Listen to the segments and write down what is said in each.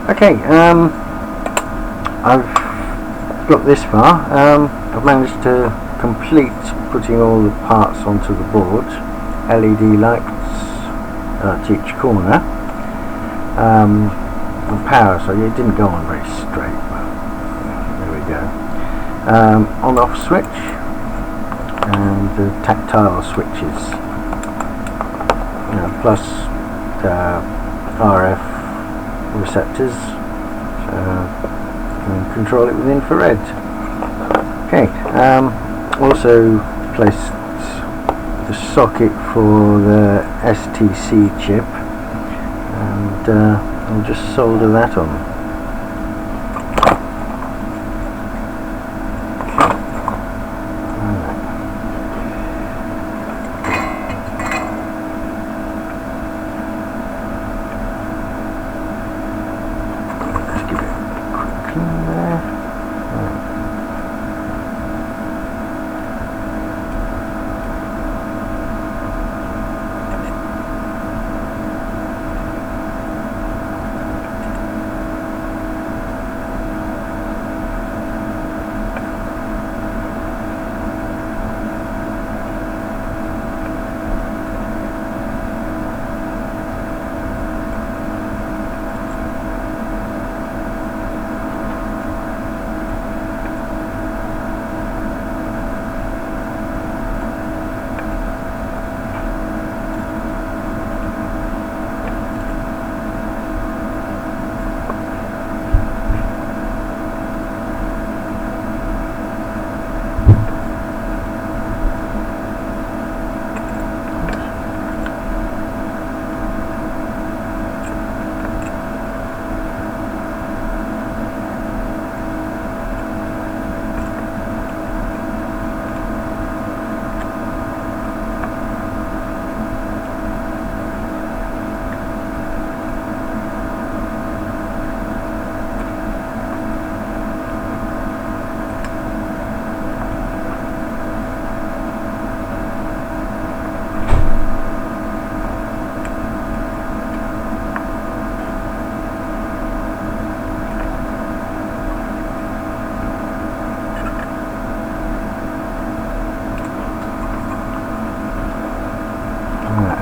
Okay, I've got this far. I've managed to complete putting all the parts onto the board. LED lights at each corner, and power, so it didn't go on very straight, but there we go. On off switch and the tactile switches, plus RF receptors, so you can control it with infrared. Okay, also placed the socket for the STC chip, and I'll just solder that on.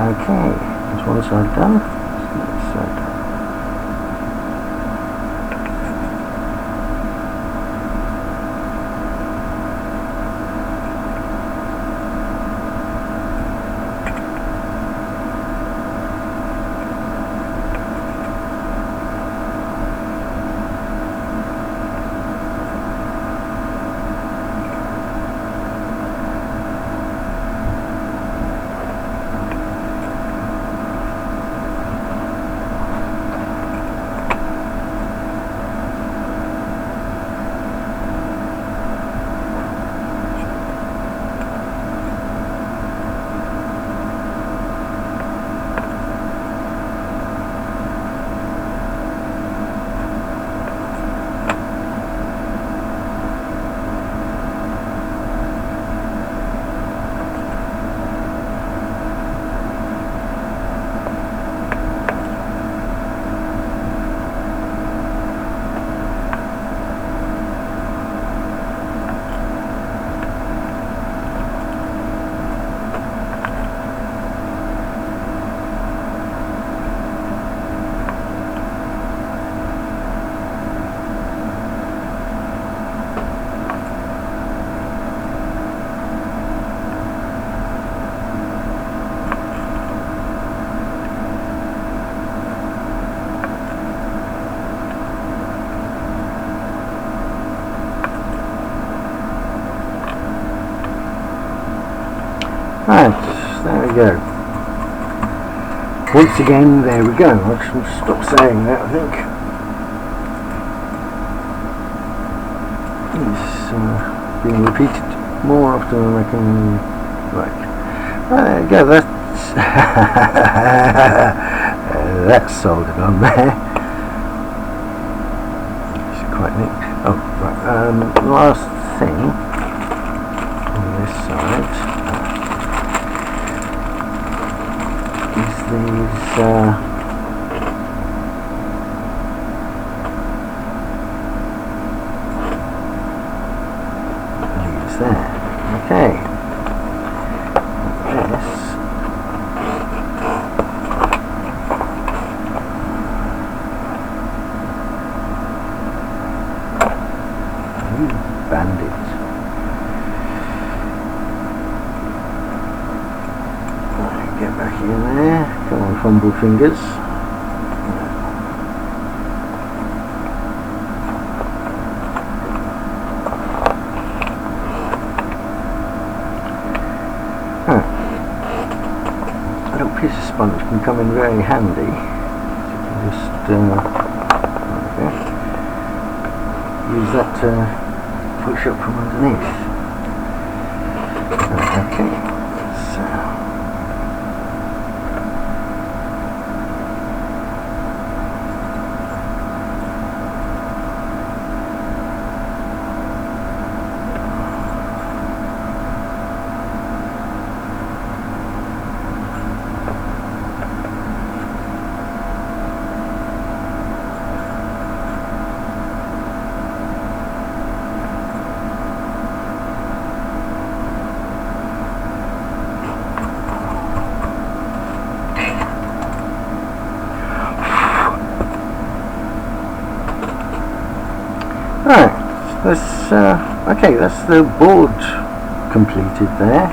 Okay, that's one side done. Next side. Right, there we go. Once again, there we go. I should stop saying that, I think. It's being repeated more often than I can like. There you go, that's that's soldered on there. It's quite neat. Oh, right, last thing on this side. These nimble fingers. A little piece of sponge can come in very handy. Just use that to push up from underneath. Okay, so right, that's okay, that's the board completed there.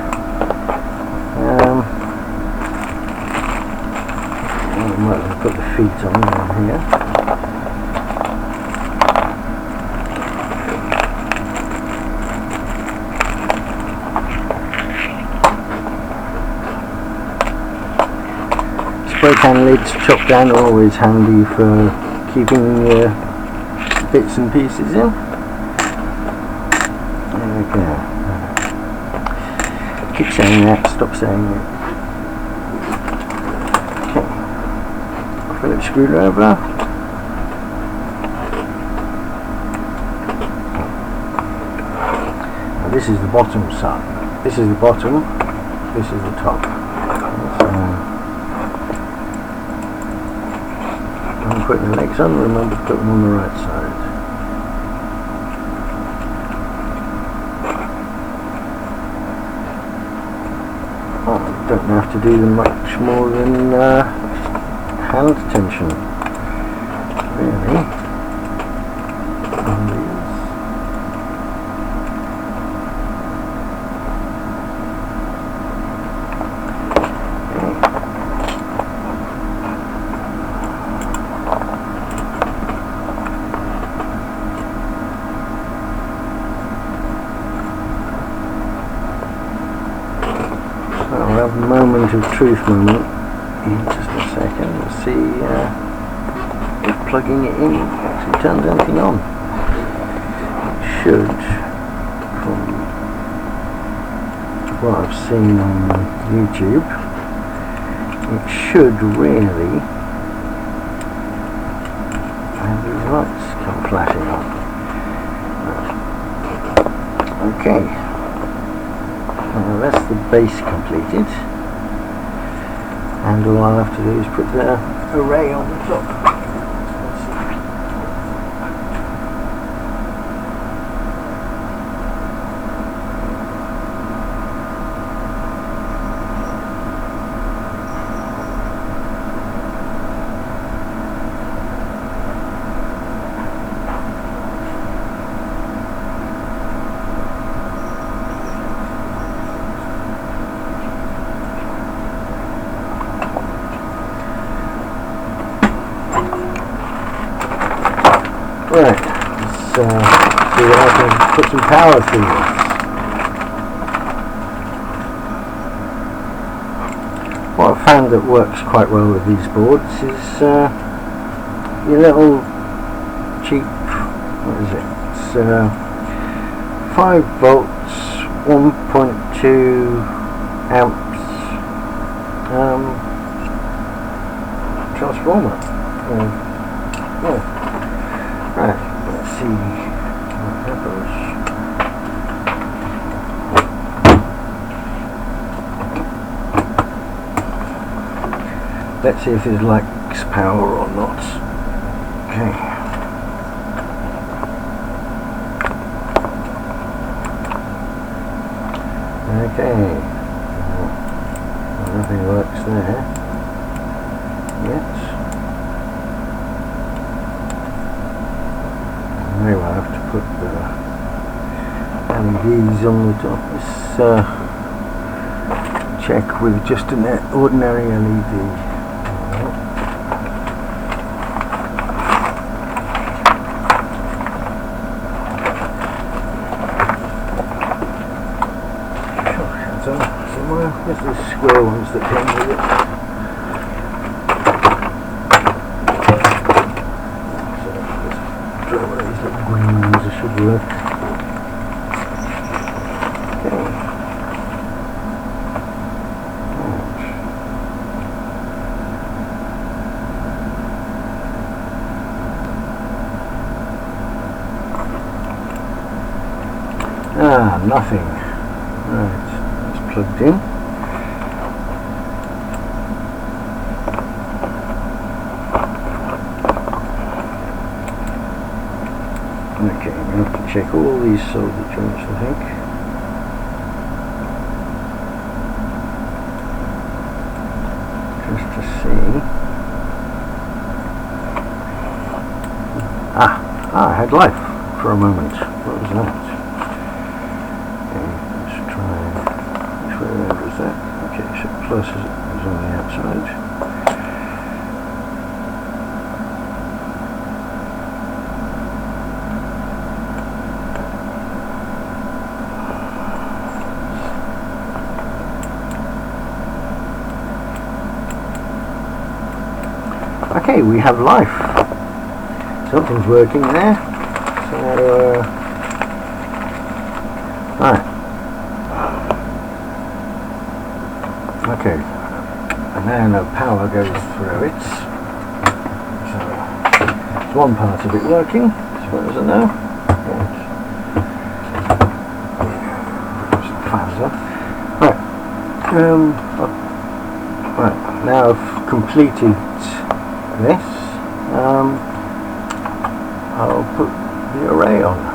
I might as well put the feet on here. Spray can lids chopped down are always handy for keeping bits and pieces in. There we go. Keep saying that, stop saying it. Okay. Phillips screwdriver. Now this is the bottom side. This is the bottom, this is the top. I'm putting the legs on, remember to put them on the right side. Don't have to do them much more than hand tension, really, on these. I'll have a moment of truth moment in just a second. We'll see if plugging it in actually turns anything on. It should, from what I've seen on YouTube, it should really have the lights come flashing on. Okay. Now that's the base completed, and all I'll have to do is put the array on the top. Right, let's see if I can put some power through this. What I've found that works quite well with these boards is your little cheap, what is it? It's 5 volts, 1.2 amps transformer. Yeah. Right, let's see what happens. Let's see if it likes power or not. Okay. Okay. Nothing works there yet. Maybe I'll have to put the LEDs on the top. Let's check with just an ordinary LED. square ones that came with it. So throw one of these little green ones, I should work. Okay. Ah, nothing. Right, it's plugged in. Okay, we have to check all these solder joints, I think. Just to see. I had life for a moment. What was that? Where is that? Okay, so plus is on the outside. Okay, we have life. Something's working there. So, right. Okay, and now no power goes through it, so there's one part of it working, as far as I know. Right, now I've completed this, I'll put the array on.